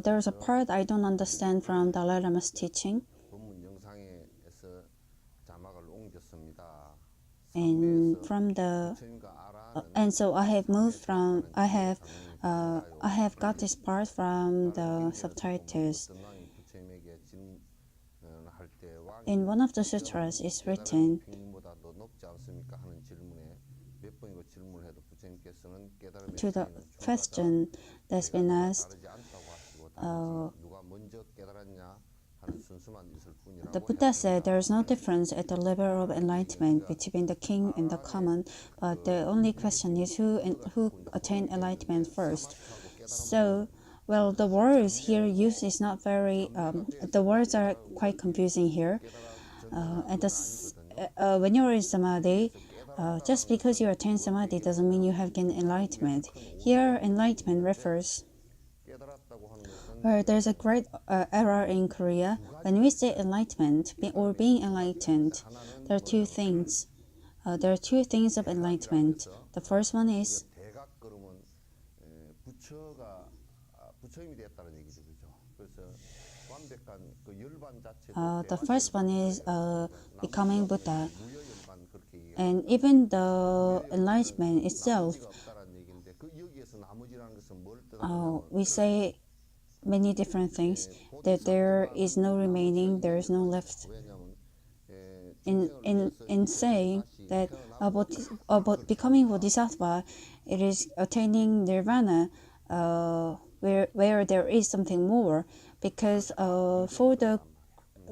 There's a part I don't understand from Dalai Lama's teaching. 본문 영상에서 자막을 옮겼습니다. And from the and so I have moved from I have got this part from the subtitles. In one of the sutras is written to the question that's been asked, the Buddha said there is no difference at the level of enlightenment between the king and the common, but the only question is who attained enlightenment first. So, well, the words here used is not very. The words are quite confusing here. When you're in samadhi, just because you attain samadhi doesn't mean you have gained enlightenment. Here, enlightenment refers. Well, there's a great error in Korea. When we say enlightenment or being enlightened, there are two things. There are two things of enlightenment. The first one is becoming Buddha. And even the enlightenment itself, we say many different things, that there is no remaining, there is no left. In saying that about becoming bodhisattva, it is attaining nirvana, where there is something more, because for the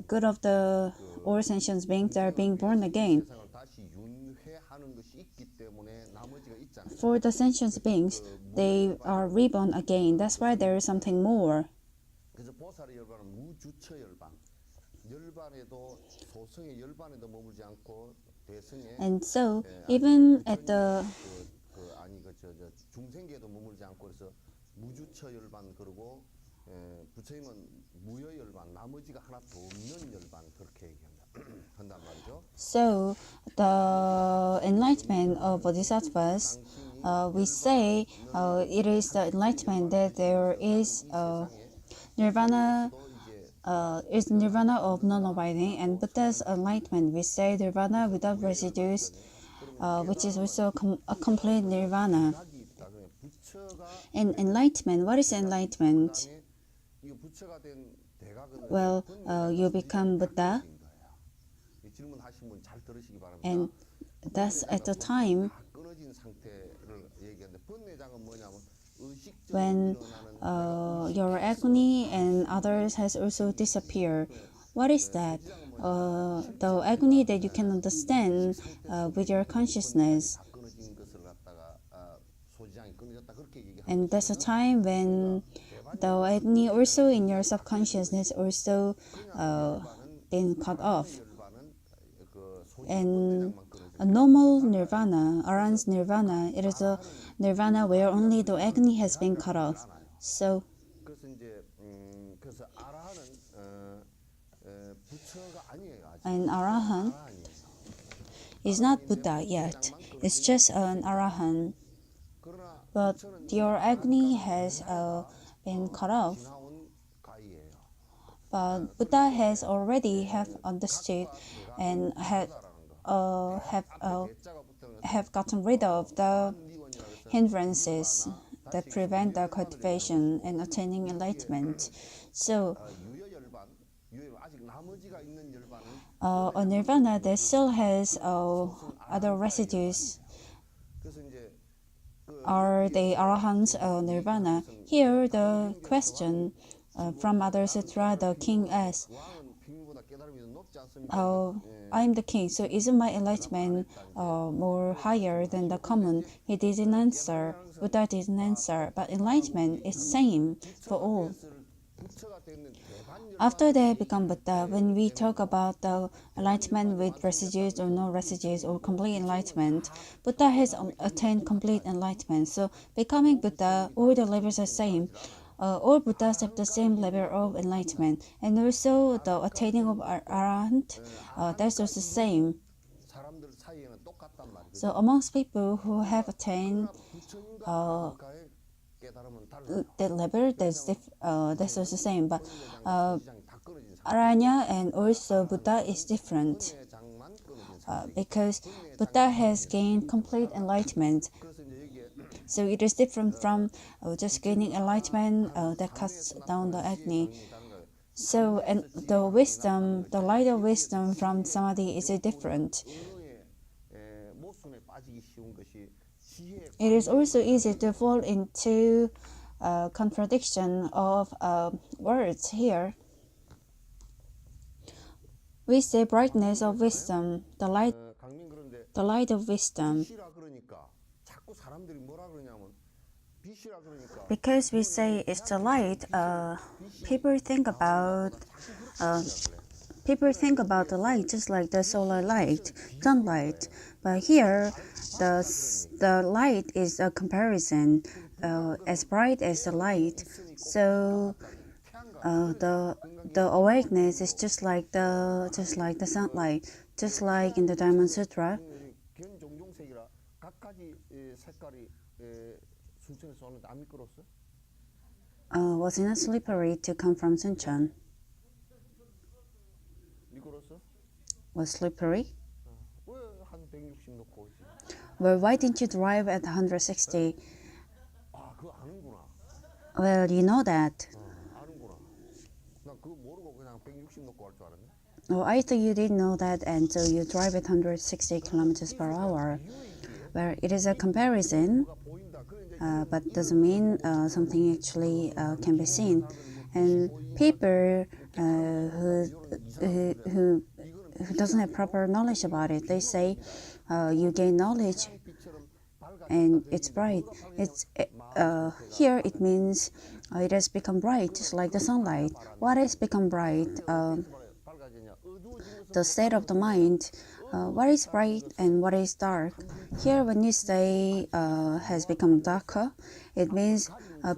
good of the all sentient beings that are being born again, for the sentient beings, they are reborn again. That's why there is something more. And so, even at the so the enlightenment of bodhisattvas, we say it is the enlightenment that there is nirvana. Is nirvana of non-abiding, and Buddha's enlightenment, we say nirvana without residues, which is also a complete nirvana. And enlightenment, what is enlightenment? Well, you become Buddha, and that's at the time when your agony and others has also disappeared. What is that? The agony that you can understand with your consciousness. And that's a time when the agony also in your subconsciousness also been cut off. And a normal nirvana, Arhan's nirvana, it is a nirvana where only the agony has been cut off. So, an Arhan is not Buddha yet. It's just an Arhan. But your agony has been cut off. But Buddha has already have understood and have gotten rid of the hindrances that prevent the cultivation and attaining enlightenment. So, a nirvana that still has other residues are the Arahant's nirvana. Here, the question from other sutra, the king asks, I'm the king, so isn't my enlightenment more higher than the common? He didn't answer. Buddha didn't answer. But enlightenment is same for all. After they become Buddha, when we talk about the enlightenment with residues or no residues or complete enlightenment, Buddha has attained complete enlightenment. So becoming Buddha, all the levels are same. All Buddhas have the same level of enlightenment, and also the attaining of Arahant, that's also the same. So amongst people who have attained 깨달음은 달라요. that level, that's also the same. But 그런 지장이 다 끊어진 상태. Aranya and also Buddha is different 불명의 장만 끊어진 상태. because Buddha has gained complete enlightenment. 그래서 이제 여기에 So it is different from just gaining enlightenment that cuts down the agni. So, and the wisdom, the light of wisdom from samadhi is different. 언어의 모순에 빠지기 쉬운 것이 지혜의 It is also easy to fall into contradiction of words here. We say brightness of wisdom, 강민 그런데 the light of wisdom. 빛이라 그러니까 자꾸 사람들이 뭐라 그러냐면 빛이라 그러니까 Because we say it's the light, people think about the light just like the solar light, sunlight. But here, the light is a comparison, as bright as the light. So the awakeness is just like the sunlight, just like in the Diamond Sutra. 견종종색이라 각가지 색깔이 순천에서 오는데 안 미끄러웠어? Was not slippery to come from Suncheon. 미끄러웠어? Was slippery? 왜 한 160 놓고 오지? Well, why didn't you drive at 160? 아, 그거 아는구나. Well, you know that. 아는구나. 나 그거 모르고 그냥 160 놓고 갈 줄 알았네. Oh, I thought you didn't know that, and so you drive at 160 kilometers per hour. Well, it is a comparison, 뭐가 보인다. 그래 이제 but doesn't mean something actually can be seen. And people who doesn't have proper knowledge about it, they say you gain knowledge 빛처럼 밝아. and it's bright. It's here it means it has become bright, just like the sunlight. What has become bright? 밝아지냐? 어두워지면서 The state of the mind. What is bright and what is dark? Here, when you say has become darker, it means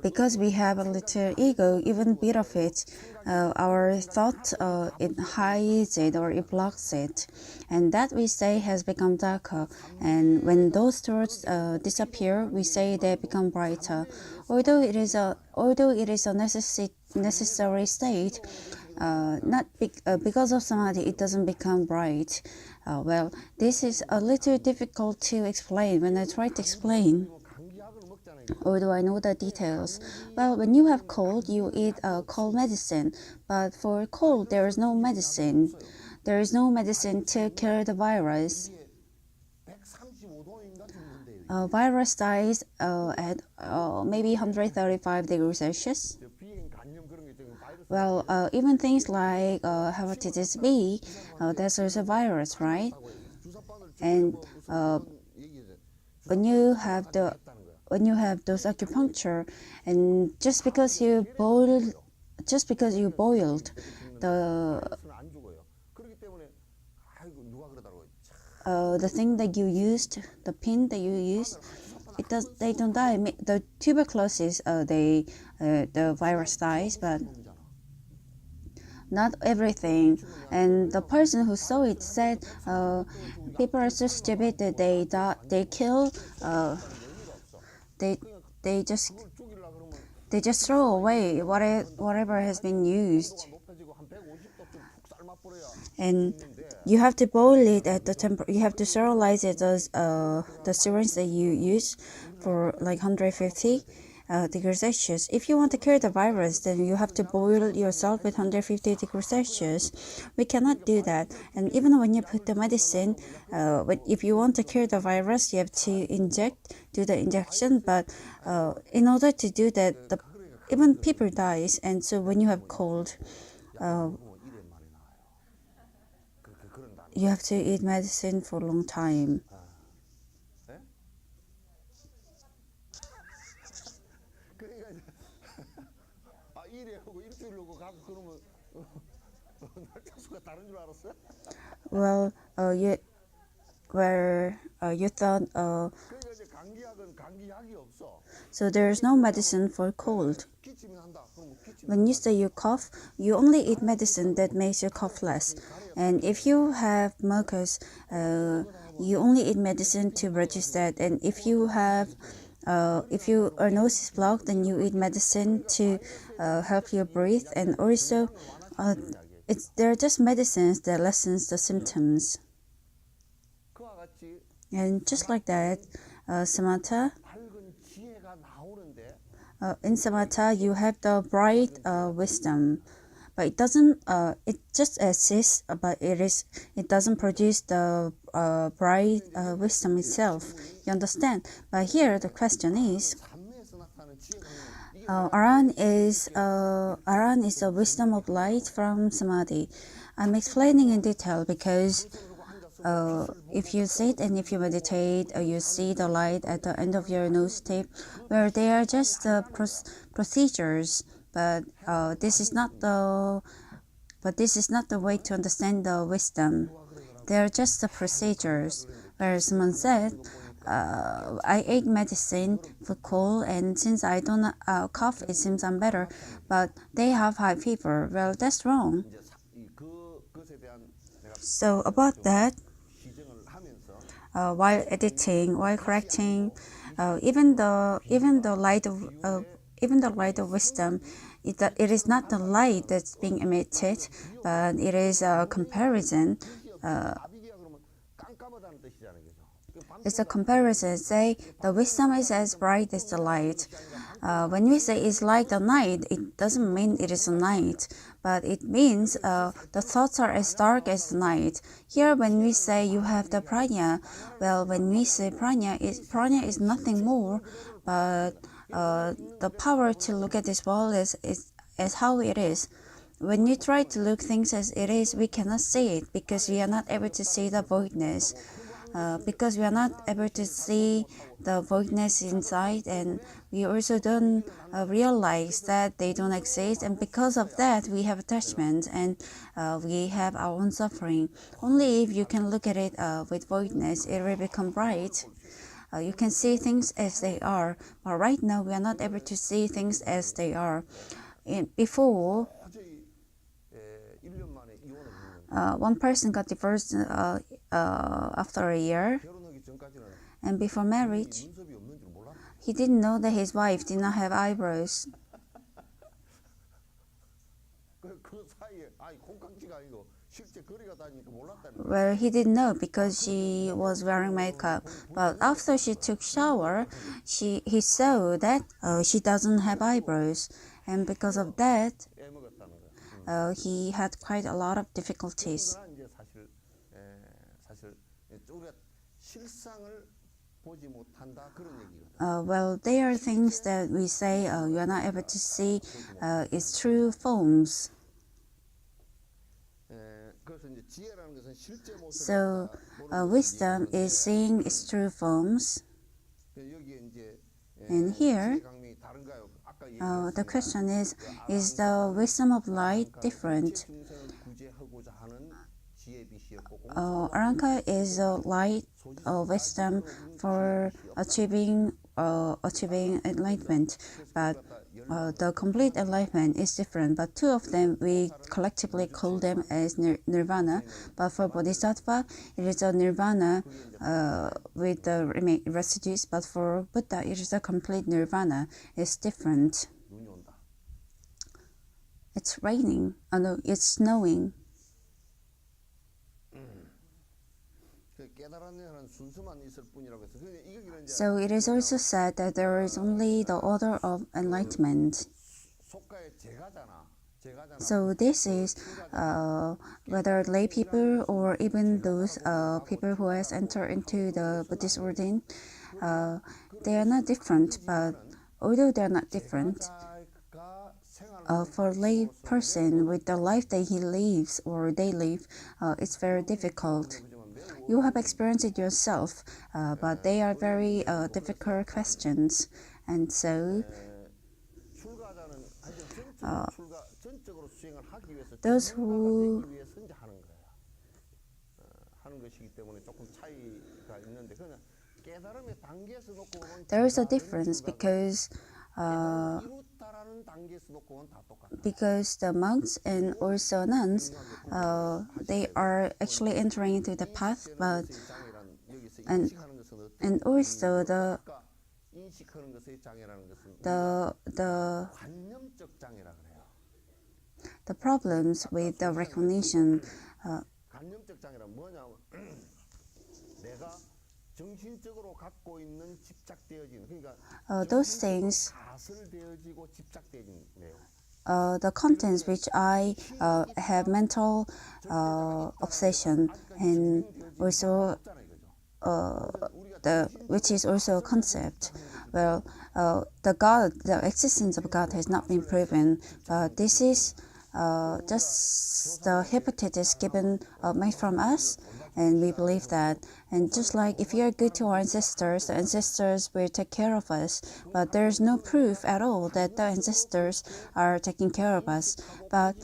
because we have a little ego, even bit of it, our thought it hides it or it blocks it, and that we say has become darker. And when those thoughts disappear, we say they become brighter. Although it is a necessary state. Because of samadhi, it doesn't become bright. Well, this is a little difficult to explain when I try to explain, 감기약을 먹잖아요. although I know the details. Well, when you have cold, you eat cold medicine. But for cold, there is no medicine. There is no medicine to cure the virus. 135도인가 정도인데 Virus dies at maybe 135 degrees Celsius. 비행 간염 그런 게 지금 바이러스 Well, even things like hepatitis B, that's also a virus, right? And 얘기해. when you have those acupuncture, and just because you boiled the 바이러스는 안 죽어요. 그렇기 때문에 아이고 누가 그러더라고. the thing that you used, the pin that you used, they don't die. The tuberculosis, the virus dies, but not everything. And the person who saw it said, people are so stupid that they kill, they just 죽이려고 그러면 throw away whatever has been used. 높아지고 한 150도쯤 푹 삶아버려야 And you have to boil it at the you have to sterilize it as the syringe that you use for like 150 degrees Celsius. If you want to cure the virus, then you have to boil yourself at 150 degrees Celsius. We cannot do that. And even when you put the medicine, if you want to cure the virus, you have to do the injection. But in order to do that, even people dies. And so when you have cold, 먹으면 1회 만에 나와요. 그런다. you have to eat medicine for a long time. 네? 그러니까 이제 아 1회 하고 일주일 하고 가고 그러면 날짜 수가 다른 줄 알았어? Well, you thought 그러니까 이제 감기약은 감기약이 없어. so there is no medicine for cold. 기침이 난다. 그럼 기침. When you say you cough, you only eat medicine that makes you cough less. And if you have mucus, you only eat medicine to reduce that. And if you have if your nose is blocked, then you eat medicine to help you breathe, and also they're just medicines that lessens the symptoms. 그와 같이 And just like that, samatha, 밝은 지혜가 나오는데 in samatha you have the bright wisdom, but it doesn't. It just exists, but it doesn't produce the bright wisdom itself. You understand? But here the question is, 산매에서 나타나는 지혜 강림 이게 Aran is the wisdom of light from samadhi. I'm explaining in detail because 손으로 앉아서 if you sit and if you meditate, you see the light at the end of your nose tip, where they are just procedures. But this is not the way to understand the wisdom. They are just the procedures. Where someone said, I ate medicine for cold, and since I don't cough, it seems I'm better. But they have high fever. Well, that's wrong. 이제 그것에 대한 내가 So about that, 시정을 하면서 while editing, while correcting, even the light of wisdom, it is not the light that's being emitted, but it is a comparison. 나비기야 그러면 깜깜하다는 뜻이잖아요. 그죠? It's a comparison. Say the wisdom is as bright as the light. When we say it's like the night, it doesn't mean it is a night, but it means the thoughts are as dark as the night. Here, when we say you have the prajna, well, when we say prajna is nothing more, but the power to look at this world is how it is. When you try to look things as it is, we cannot see it because we are not able to see the voidness. Because we are not able to see the voidness inside, and we also don't realize that they don't exist, and because of that we have attachment, and we have our own suffering. Only if you can look at it with voidness, it will become bright. You can see things as they are, but right now we are not able to see things as they are. Before, 도저히 1년 만에 이혼을 했는데 one person got divorced after a year, 결혼하기 전까지는 and before marriage, 눈썹이 없는 줄 몰랐어요. he didn't know that his wife did not have eyebrows. 그 사이에 콩깍지가 아니고 실제 거리가 다니니까 몰랐다는 거예요. Well, he didn't know because she was wearing makeup. But after she took shower, he saw that she doesn't have eyebrows, and because of that, 애먹었다는 거예요. he had quite a lot of difficulties. 그거가 이제 사실 우리가 실상을 보지 못한다 그런 얘기거든요. Well, they are things that we say you are not able to see its true forms. 그래서 이제 지혜라는 것은 실제 모습을 So, wisdom is seeing its true forms. 여기에 이제 And here, 지혜 강림이 다른가요? 아까 the question is the wisdom of light different? 중생을 구제하고자 하는 지혜빛이었고 Aranka is a light wisdom for achieving enlightenment, but the complete enlightenment is different. But two of them we collectively call them as nirvana. But for bodhisattva, it is a nirvana with the residues. But for Buddha, it is a complete nirvana. It's different. 눈이 온다. It's raining. Oh no, it's snowing. 깨달았냐는 순수만 있을 뿐이라고 해서 이게 이제 So it is also said that there is only the order of enlightenment. 속가의 제가잖아. So this is whether lay people or even those people who has entered into the Buddhist ordain, they are not different. But although they are not different, for lay person with the life that he lives or they live, it's very difficult. You have experienced it yourself, but they are very difficult questions, and so 전적으로 수행을 하기 위해서 those who 되기 위해서 이제 하는 거야. 하는 것이기 때문에 조금 차이가 있는데 그냥 깨달음의 단계에서 놓고 보면 there is a difference because 이루었다라는 단계에서 놓고 보면 다 똑같아. because the monks and also nuns, they are actually entering into the path, but and also 인식하는 것의 장애라는 것은 the 관념적 장애라 그래요. the problems with the recognition. 관념적 장애란 뭐냐면 내가 정신적으로 갖고 있는 집착되어진 그러니까 Those things, 가설되어지고 집착되어진 내용. the contents which I have mental obsession, and also which is also a concept. Well, the existence of God has not been proven, but this is just the hypothesis given made from us, and we believe that. And just like if we are good to our ancestors, the ancestors will take care of us. But there is no proof at all that the ancestors are taking care of us. But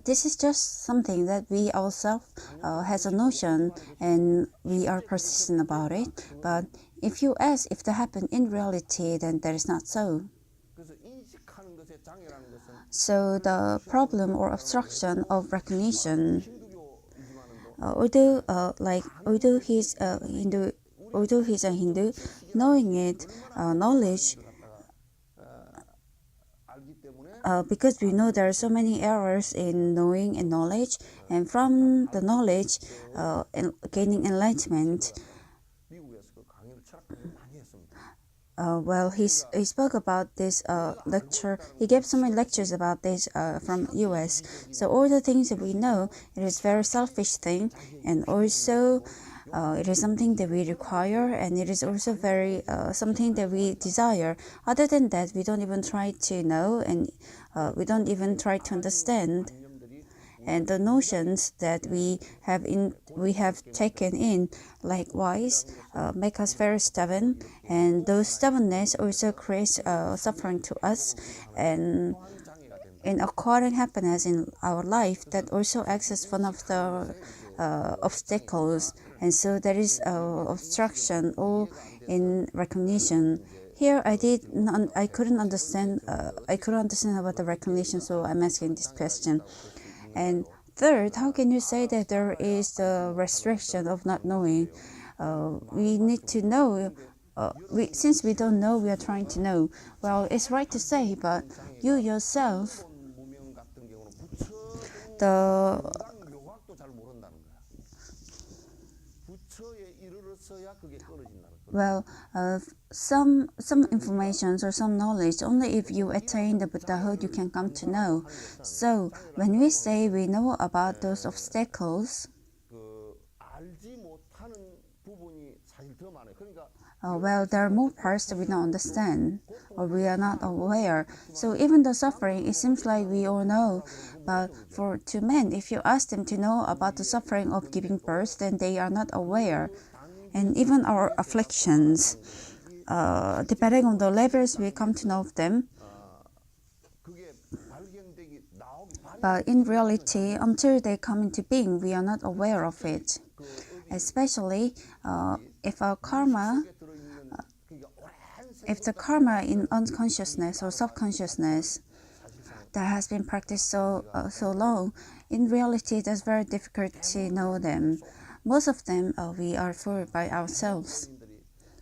this is just something that we ourselves has a notion, and we are persistent about it. But if you ask if that happened in reality, then that is not so. 그래서 인식하는 것의 장애라는 것은 So the problem or obstruction of recognition, 힌두교이지만도 although he's a Hindu, knowing it, knowledge, 알기 때문에 because we know there are so many errors in knowing and knowledge, and from the knowledge, and gaining enlightenment. 미국에서 그 강의를 철학 강의를 많이 했습니다. Well, he spoke about this lecture. He gave so many lectures about this from US. So all the things that we know, it is very selfish thing, and also it is something that we require, and it is also very something that we desire. Other than that, we don't even try to know, and we don't even try to understand. And the notions that we have taken in, likewise, make us very stubborn, and those stubbornness also creates suffering to us, and in acquiring happiness in our life, that also acts as one of the obstacles, and so there is obstruction or in recognition. Here, I couldn't understand. I couldn't understand about the recognition, so I'm asking this question. And third, how can you say that there is the restriction of not knowing? We need to know. Since we don't know, we are trying to know. Well, it's right to say, but you yourself, 무명 같은 경우는 부처 the 묘각도 잘 모른다는 거야. 부처에 이르렀어야 그게 끊어진다는 거야. well, some informations or some knowledge, only if you attain the Buddhahood you can come to know. So when we say we know about those obstacles, 그 알지 못하는 부분이 사실 더 많아요. 그러니까 well, there are more parts that we don't understand or we are not aware. So even the suffering, it seems like we all know. But to men, if you ask them to know about the suffering of giving birth, then they are not aware. And even our afflictions, depending on the levels we come to know of them. 그게 발견되기 나오기 But in reality, until they come into being, we are not aware of it. Especially if our karma, if the karma in unconsciousness or subconsciousness that has been practiced so long, in reality, it's very difficult to know them. Most of them, we are fooled by ourselves.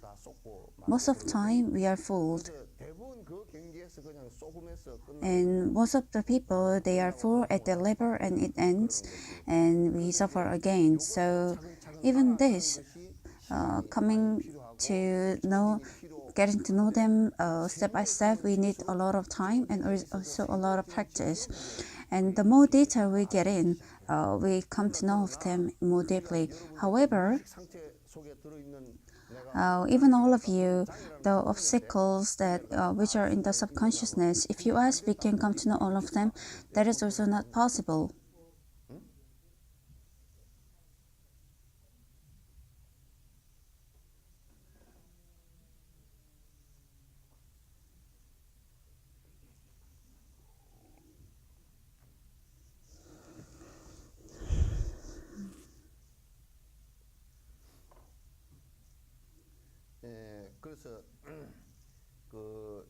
다 쏟고 Most of the time, we are fooled. 대부분 그 경계에서 그냥 쏘금해서 끝나. And most of the people, they are full at the labor and it ends, and we suffer again. So even this, coming to know, getting to know them step by step, we need a lot of time and also a lot of practice. And the more detail we get in, we come to know of them more deeply. However, 상태 속에 들어있는 even all of you, the obstacles that which are in the subconsciousness, if you ask, we can come to know all of them. That is also not possible. 그래서 그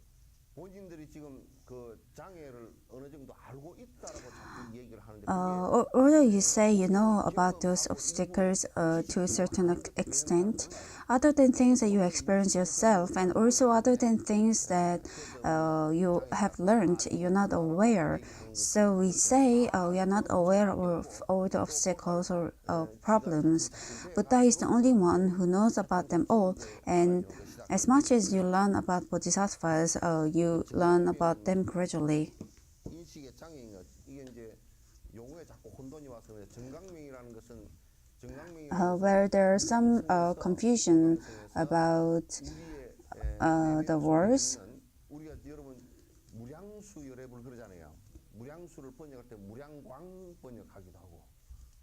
본인들이 지금 그 장애를 어느 정도 알고 있다라고 자꾸 얘기를 하는데 Although you say you know about those obstacles to a certain extent, other than things that you experience yourself, and also other than things that you have learned, you're not aware. So we say we are not aware of all the obstacles or problems. Buddha is the only one who knows about them all, and as much as you learn about bodhisattvas, you learn about them gradually. 인식의 장애인 것 이게 이제 용어에 자꾸 혼돈이 와서 그래. 정강명이라는 것은 where there's some confusion about the words. 우리가 여러분 무량수 열애불 그러잖아요. 무량수를 번역할 때 무량광 번역하기도 하고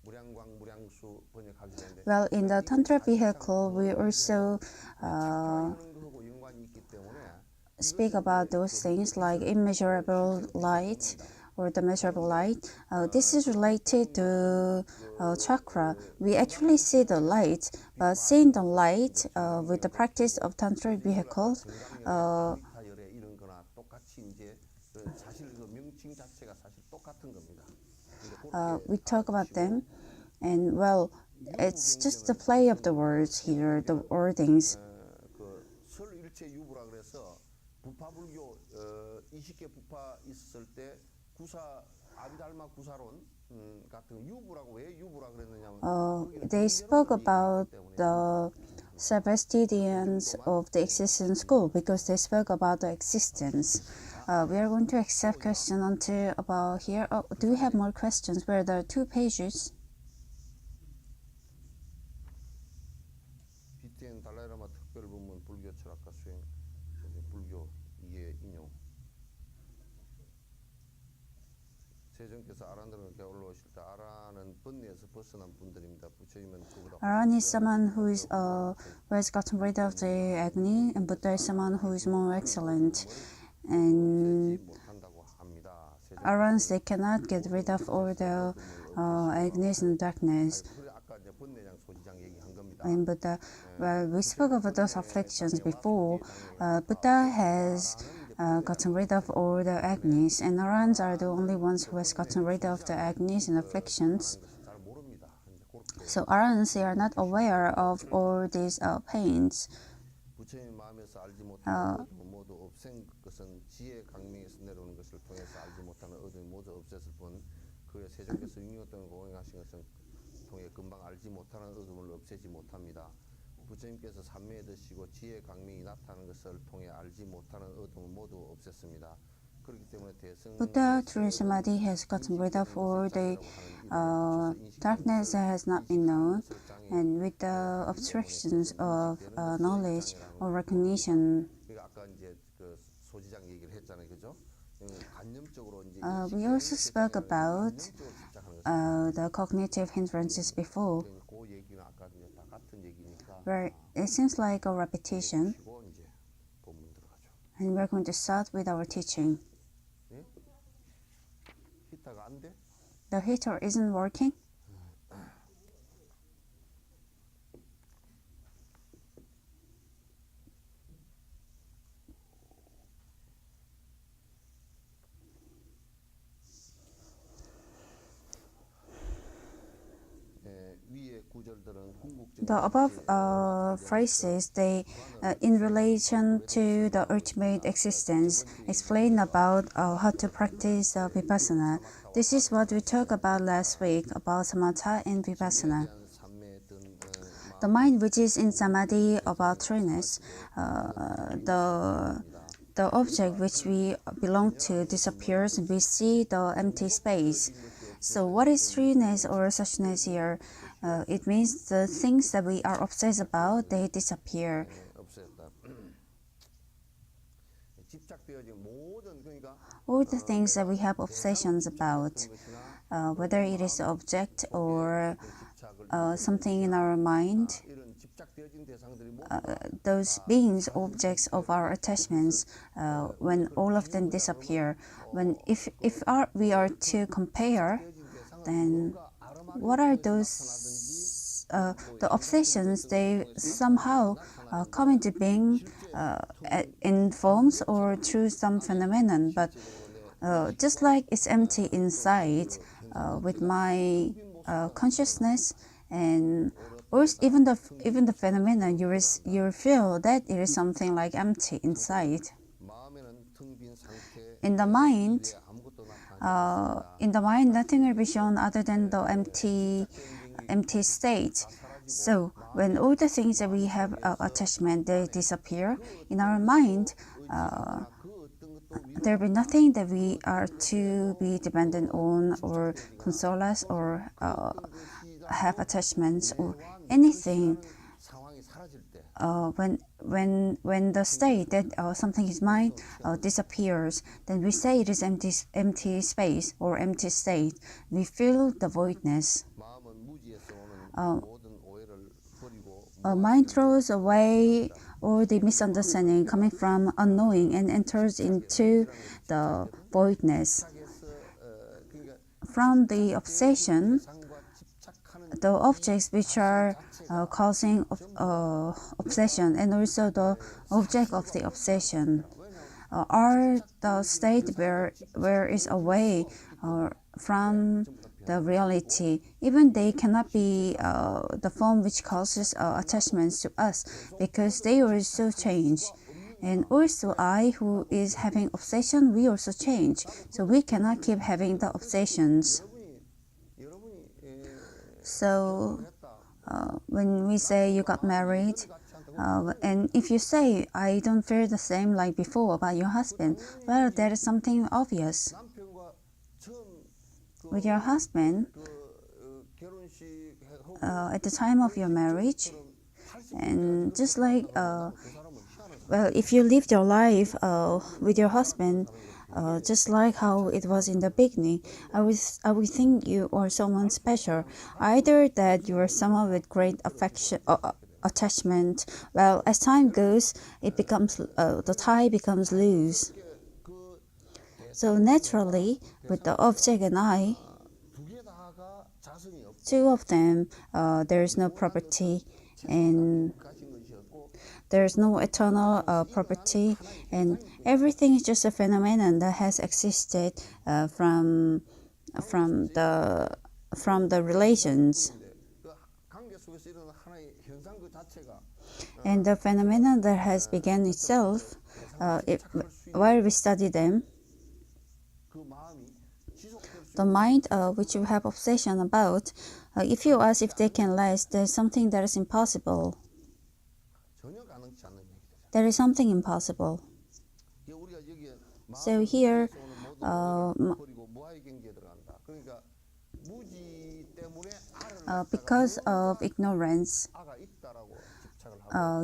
무량광 무량수 번역하기도 하는데 Well, in the Tantra vehicle, we also 거하고 연관이 있기 때문에 speak about those things like immeasurable light or the measurable light. This is related to chakra. We actually see the light, but seeing the light with the practice of Tantra vehicles, 열애 이런 거나 똑같이 이제 사실 그 명칭 자체가 사실 똑같은 겁니다. we talk about them, and well, it's just the play of the words here, the wordings. 그 설일체 유부라 그래서 부파불교 20개 부파 있을 때 구사 아비달마 구사론 같은 유부라고 왜 유부라 그랬느냐면 They spoke about the Sabbastians of the existence school because they spoke about the existence. We are going to accept question until about here. Oh, do we have more questions? Where there are 2 pages? BTN 달라이라마 특별부문 불교 철학과 수행 불교 이해 인용 세종께서 아란들을 올라오실 때 아란은 번뇌에서 벗어난 분들입니다. 부처님은 그보다 Aran is someone who has gotten rid of the agni, and Buddha is someone who is more excellent. And 못한다고 합니다. Arans, they cannot get rid of all the agnis and darkness. 그래 아까 이제 번뇌장 소지장 얘기한 겁니다. And Buddha, well, we spoke about those afflictions before. Buddha has gotten rid of all the agnis, and Arans are the only ones who has gotten rid of the agnis and afflictions. 잘 모릅니다. So Arans, they are not aware of all these pains. 부처님 마음에서 알지 못하는 어둠 모두 없앤 것은 지혜 강명에서 내려오는 것을 통해서 알지 못하는 어둠이 모두 없앴을 뿐 그의 세종께서 6년 동안 공행하신 것은 통해 금방 알지 못하는 어둠을 없애지 못합니다. 부처님께서 삼매에 드시고 지혜 강명이 나타나는 것을 통해 알지 못하는 어둠을 모두 없앴습니다. 그렇기 때문에 대승 Buddha through samadhi has gotten rid of all the darkness that has not been known, and with the obstructions of knowledge or recognition. 아까 이제 그 소지장 얘기를 했잖아요, 그죠? 관념적으로 이제 We also spoke about the cognitive hindrances before, 그 얘기는 아까 이제 다 같은 얘기니까. where it seems like a repetition, 이제 본문 들어가죠. and we're going to start with our teaching. 예? 히터가 안 돼? The heater isn't working. 위의 구절들은 The above phrases, they, in relation to the ultimate existence, explain about how to practice vipassana. This is what we talked about last week about samatha and vipassana. The mind which is in samadhi about threeness, the object which we belong to disappears, and we see the empty space. So what is threeness or suchness here? It means the things that we are obsessed about, they disappear. All the things that we have obsessions about, whether it is the object or something in our mind, those beings, objects of our attachments, when all of them disappear, if we are to compare, then what are those the obsessions, they somehow come into being in forms or through some phenomenon. But just like it's empty inside with my consciousness, and also even the phenomenon, you feel that it is something like empty inside. In the mind, nothing will be shown other than the empty state. So when all the things that we have attachment, they disappear in our mind, there will be nothing that we are to be dependent on or console us or have attachments or anything. When the state that something is mine disappears, then we say it is empty space or empty state. We feel the voidness. Mind throws away all the misunderstanding coming from unknowing and enters into the voidness. From the obsession, the objects which are causing obsession and also the object of the obsession are the state where is away from the reality. Even they cannot be the form which causes attachments to us, because they also change. And also I, who is having obsession, we also change. So we cannot keep having the obsessions. So when we say you got married, and if you say, I don't feel the same like before about your husband, well, that is something obvious. With your husband, at the time of your marriage, and just like, well, if you lived your life with your husband, just like how it was in the beginning, I would think you are someone special. Either that you are someone with great affection, attachment. Well, as time goes, it becomes the tie becomes loose. So naturally, with the object and I, two of them, there is no property, and there's no eternal property, and everything is just a phenomenon that has existed from the relations. And the phenomenon that has begun itself, while we study them, the mind which you have obsession about, if you ask if they can last, there's something that is impossible. There is something impossible. So here, because of ignorance,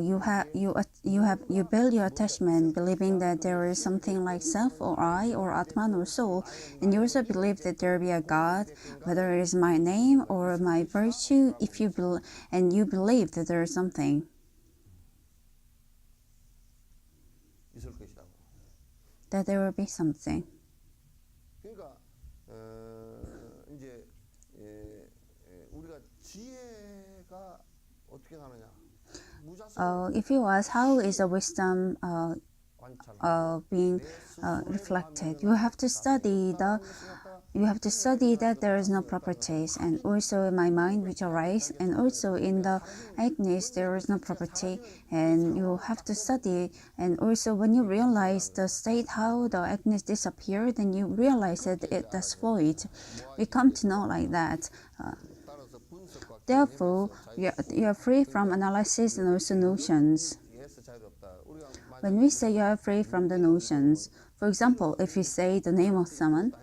you build your attachment, believing that there is something like self or I or Atman or soul, and you also believe that there be a God, whether it is my name or my virtue. If you you believe that there is something, that there will be something. If you ask how is a wisdom being reflected, you have to study that there is no properties, and also in my mind which arise, and also in the Agnes there is no property, and you have to study. And also when you realize the state how the Agnes disappeared, then you realize that that's void. We come to know like that. Therefore, you are free from analysis and also notions. When we say you are free from the notions, for example, if you say the name of someone,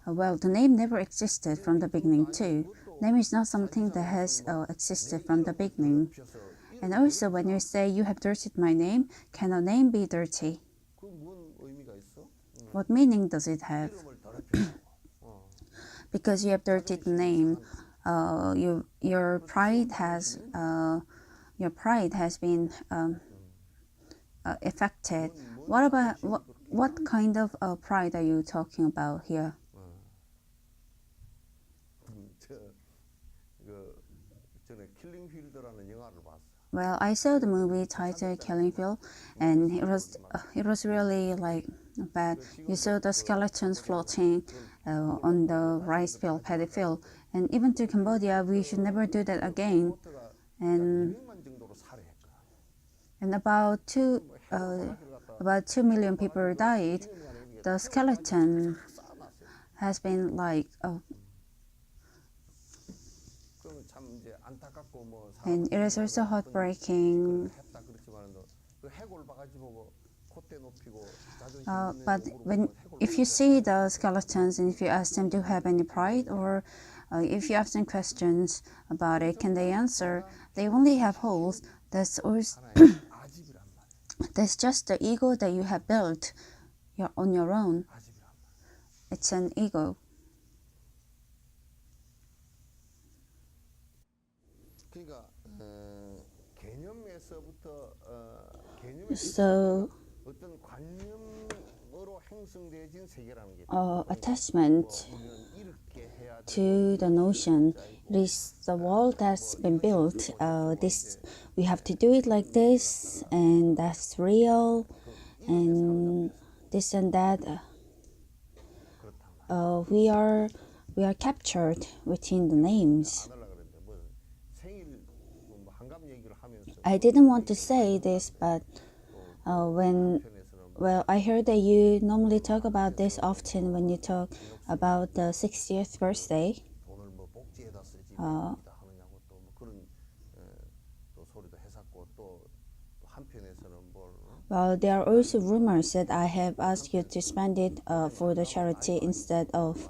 well, the name never existed from the beginning too. Name is not something that has existed from the beginning. And also when you say you have dirtied my name, can a name be dirty? What meaning does it have? Because you have dirtied the name, your pride has been affected. What kind of pride are you talking about here? 필드라는 영화를 봤어. Well, I saw the movie titled Killing Field, and it was really like bad. You saw the skeletons floating on the rice field, paddy field, and even to Cambodia, we should never do that again. 포트가 And 200만 정도로 살해했거든. and about 2 million people died. The skeleton 쌓아놨어요. has been like 그러면 참 이제 안타깝고 뭐 and it is also heartbreaking. 했다 그렇지만 그 해골 바가지 보고 콧대 높이고 자존심 But 있는 when if you see the skeletons and if you ask them to have any pride or if you ask them questions about it, can they answer? They only have holes. That's also, 하나의 아집이란 말이에요. that's just the ego that you have built on your own. 아집이란 말이에요. It's an ego. 그러니까 개념에서부터 So 어떤 관념으로 형성되어진 세계라는 게 attachment 이렇게 해야 to the notion. It is the world that's been built. This we have to do it like this, and that's real, and this and that. We are captured within the names. 안 하려고 그랬는데 뭐 생일 뭐 한갑 얘기를 하면서 I didn't want to say this, but well, I heard that you normally talk about this often when you talk about the 60th birthday. 돈을 뭐 복지에다 쓰지 어디다 하느냐고 또 뭐 그런 또 소리도 했었고 또 한편에서는 뭘 Well, there are also rumors that I have asked you to spend it for the charity instead of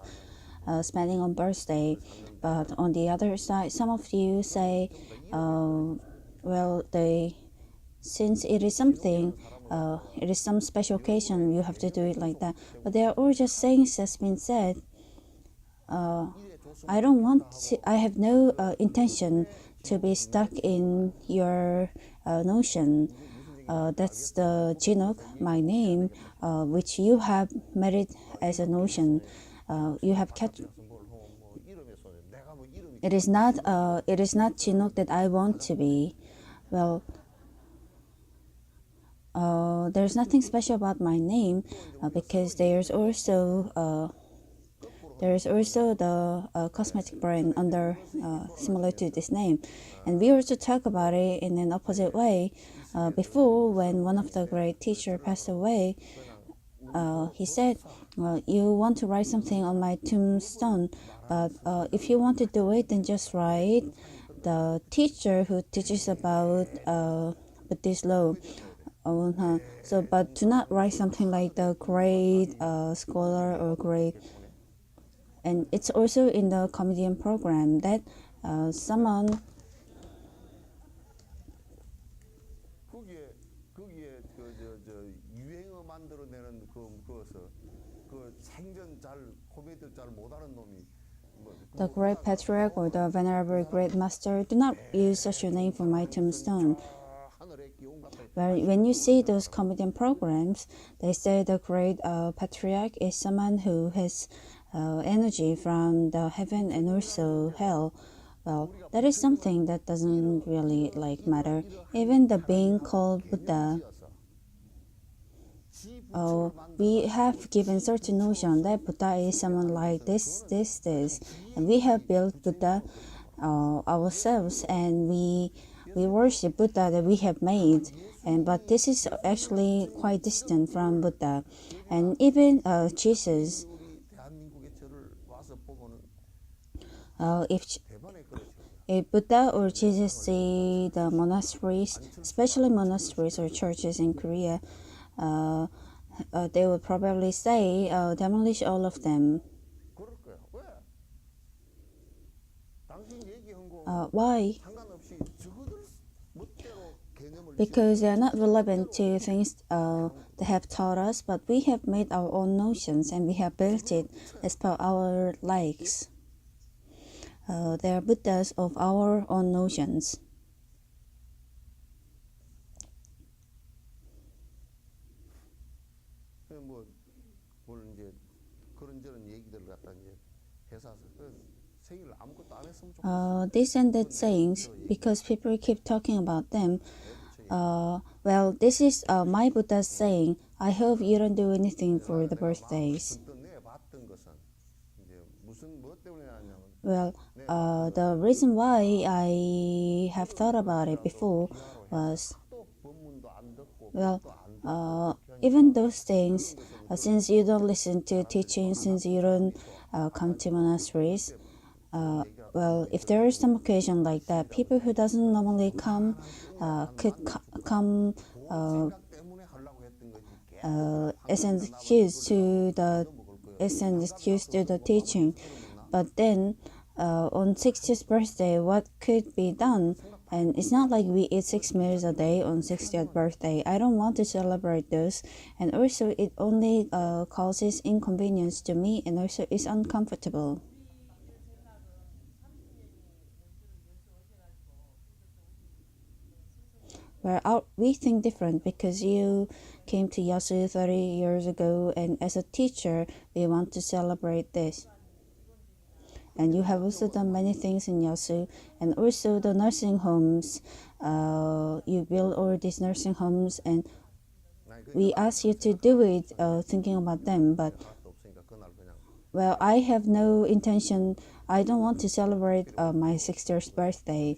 spending on birthday. But on the other side, some of you say, well, since it is something, it is some special occasion, you have to do it like that. But they are all just sayings that's been said. I don't want to, I have no intention to be stuck in your notion. That's the Jinok, my name, which you have made it as a notion. You have kept. 뭐 이름에서 내가 뭐 이름이 It is not Jinok that I want to be. Well, there's nothing special about my name because there's also the cosmetic brand under similar to this name, and we also talk about it in an opposite way. Before, when one of the great teacher passed away, he said, "You want to write something on my tombstone, but if you want to do it, then just write the teacher who teaches about Buddhist law." But do not write something like the great scholar or great. And it's also in the comedian program that someone 거기에 그 유행어 만들어내는 그것을 그 생전 잘 코미디를 잘 못하는 놈이 뭐 the great patriarch or the venerable great master, do not use such a name for my tombstone. 하늘의 기운 같은 When you see those comedian programs, they say the great patriarch is someone who has energy from the heaven and also hell. Well, that is something that doesn't really matter. Even the being called Buddha, we have given certain notion that Buddha is someone like this, and we have built Buddha ourselves, and we worship Buddha that we have made. But this is actually quite distant from Buddha, and even Jesus. 대한민국의 절을 와서 보고는 If Buddha or Jesus see the monasteries, especially monasteries or churches in Korea, they would probably say, demolish all of them. 그럴 거야. 왜? 당신 얘기한 거 Why? 상관없이 저거들 멋대로 개념을 Because they are not relevant to things they have taught us, but we have made our own notions and we have built it as per our likes. They are Buddhas of our own notions. 뭐 이제 그런저런 얘기들 갖다 이제 회사에서 생일 아무것도 안 했으면 this and that sayings because people keep talking about them. Well, this is my Buddha's saying. I hope you don't do anything for the birthdays. 듣던 내봤던 것은 이제 무슨 뭐 때문에 하냐면 Well, the reason why I have thought about it before was, 또 법문도 안 듣고 well, 법도 안 듣고 even those things, since you don't listen to teaching, since you don't come to monasteries, well, if there is some occasion like that, people who doesn't normally come could come 생각 때문에 하려고 했던 거지. as an excuse to the teaching. But then on 60th birthday, what could be done? And it's not like we eat 6 meals a day on 60th birthday. I don't want to celebrate those. And also, it only causes inconvenience to me, and also it's uncomfortable. Well, we think different because you came to Yasu 30 years ago, and as a teacher, we want to celebrate this. And you have also done many things in Yasu, and also the nursing homes. You build all these nursing homes, and we ask you to do it thinking about them. But well, I have no intention. I don't want to celebrate my 60th birthday.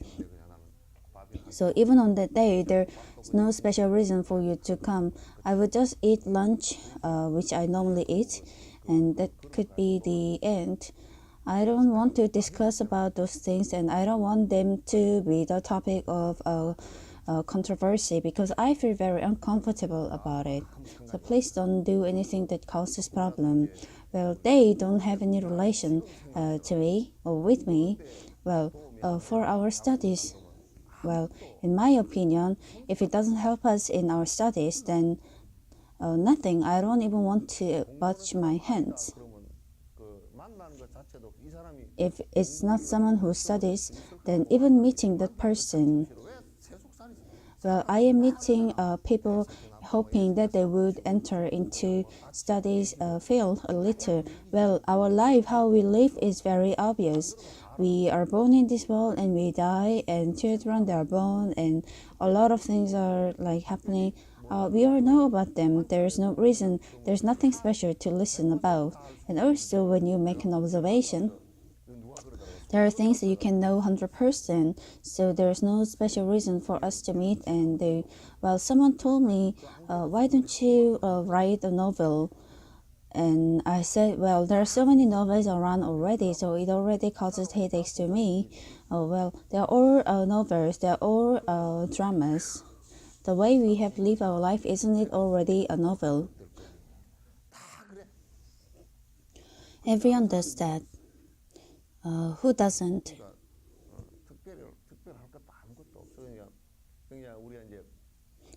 So even on that day, there's no special reason for you to come. I would just eat lunch, which I normally eat, and that could be the end. I don't want to discuss about those things, and I don't want them to be the topic of controversy because I feel very uncomfortable about it. So please don't do anything that causes problem. Well, they don't have any relation to me or with me. Well, for our studies, well, in my opinion, if it doesn't help us in our studies, then nothing. I don't even want to budge my hands. If it's not someone who studies, then even meeting that person, well, I am meeting people hoping that they would enter into studies field a little. Well, our life, how we live is very obvious. We are born in this world and we die, and children they are born, and a lot of things are like happening. We all know about them. There's no reason. There's nothing special to listen about. And also, when you make an observation, there are things that you can know 100%, so there's no special reason for us to meet. And well, someone told me, why don't you write a novel? And I said, well, there are so many novels around already, so it already causes headaches to me. Oh, well, they're all novels, they're all dramas. The way we have lived our life, isn't it already a novel? Everyone does that. Who doesn't?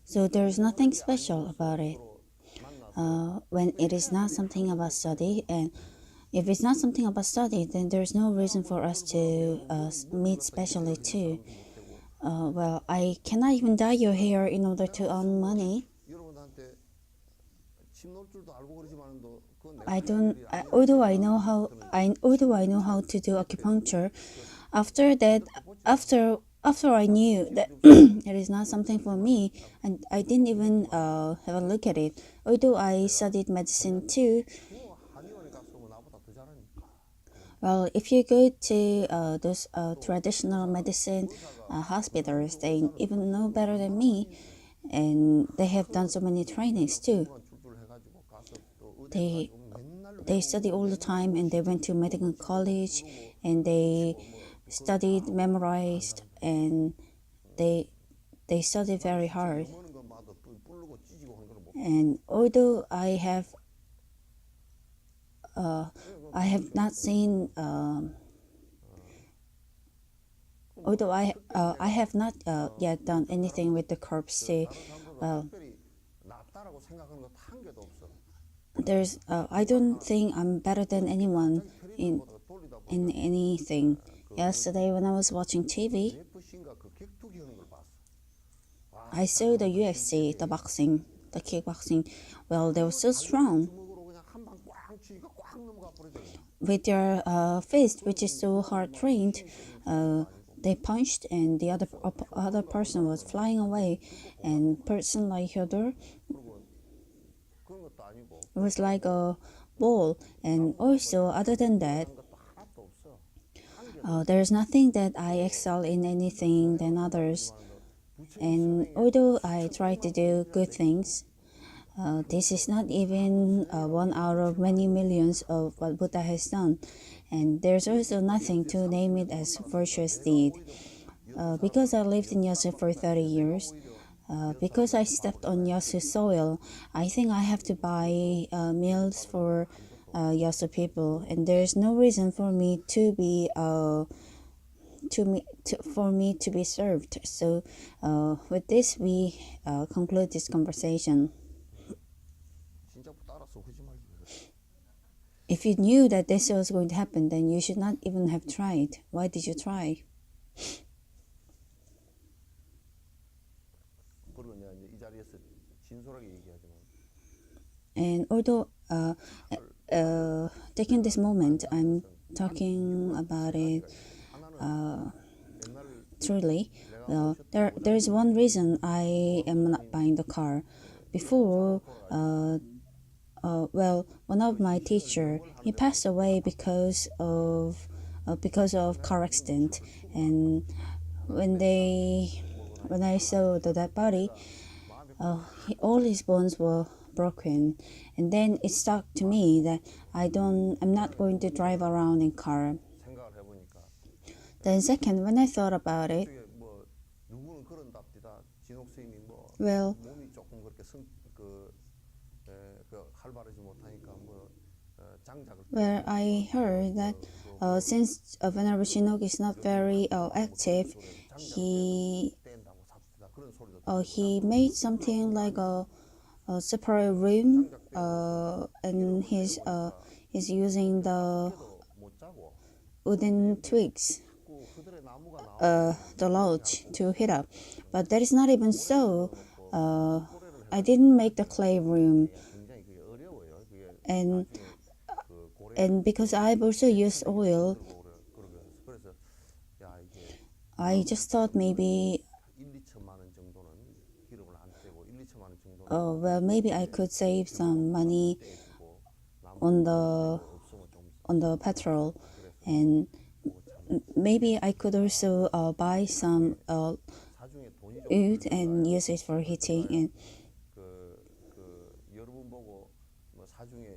So there's nothing special about it. When it is not something about study, and if it's not something about study, then there's no reason for us to meet specially too. Well, I cannot even dye your hair in order to earn money. Although I know how to do acupuncture. After that, after I knew that it is not something for me, and I didn't even have a look at it. Although I studied medicine too. Well, if you go to those traditional medicine hospitals, they even know better than me, and they have done so many trainings too. They study all the time, and they went to medical college, and they studied, memorized, and they studied very hard. And although I have not seen, although I have not yet done anything with the corpse. Well, I don't think I'm better than anyone in anything. Yesterday when I was watching TV, I saw the UFC, the boxing, the kickboxing. Well, they were so strong. with their fist, which is so hard trained, they punched, and the other person was flying away. And person like Hyodor was like a ball. And also, other than that, there's nothing that I excel in anything than others. And although I try to do good things, this is not even one out of many millions of what Buddha has done. And there's also nothing to name it as virtuous deed. Because I lived in Yasu for 30 years, because I stepped on Yasu soil, I think I have to buy meals for Yasu people, and there's no reason for me to be for me to be served. So, with this, we conclude this conversation. If you knew that this was going to happen, then you should not even have tried. Why did you try? And although taking this moment, I'm talking about it truly. There is one reason I am not buying the car. Before, one of my teacher, he passed away because of car accident. And when I saw the dead body, all his bones were broken. And then it stuck to me that I'm not going to drive around in car. Then second, when I thought about it, well, where I heard that since Venerable Jinok is not very active, he made something like a separate room, and he's using the wooden twigs, the lodge to hit up. But that is not even so. I didn't make the clay room, and because I've also used oil, I just thought maybe, maybe I could save some money on the petrol, and maybe I could also buy some wood and use it for heating, and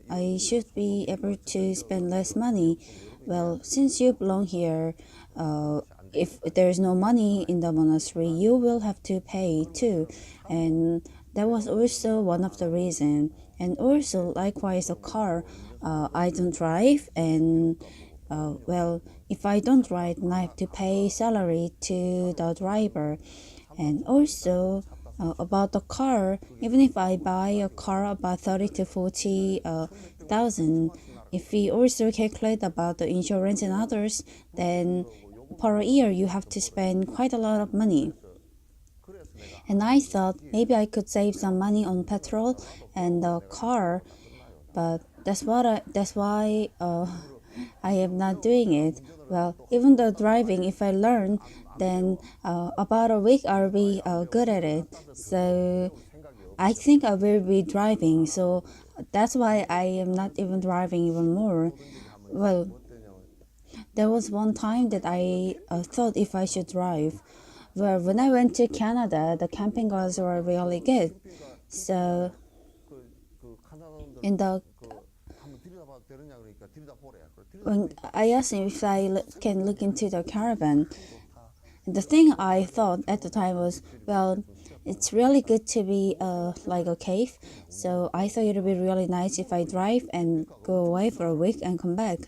I should be able to spend less money. Well, since you belong here, if there's no money in the monastery, you will have to pay too. And that was also one of the reasons. And also, likewise, a car, I don't drive, and if I don't drive, then I have to pay salary to the driver. And also, about the car, even if I buy a car about 30 to 40 thousand, if we also calculate about the insurance and others, then per year you have to spend quite a lot of money. And I thought maybe I could save some money on petrol and the car, but that's why I am not doing it. Well, even though driving, if I learn, then about a week I'll be good at it. So I think I will be driving. So that's why I am not even driving even more. Well, there was one time that I thought if I should drive. Well, when I went to Canada, the camping grounds were really good. So in the when I asked him if I can look into the caravan, the thing I thought at the time was, well, it's really good to be like a cave. So I thought it would be really nice if I drive and go away for a week and come back.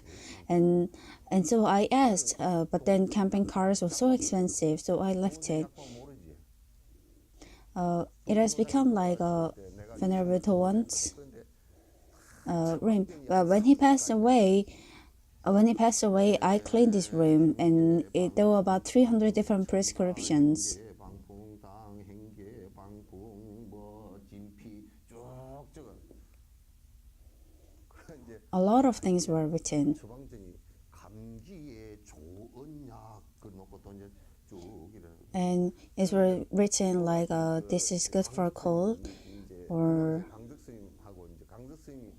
And so I asked, but then camping cars were so expensive, so I left it. It has become like a Venerable Towan's room. But when he passed away, I cleaned this room, and there were about 300 different prescriptions. a lot of things were written. 처방전이 감기에 좋은 약 놓고 또 이제 쭉 이런 And it was written like this is good for cold. 이제 Or 강덕 스님하고 이제 강덕 스님이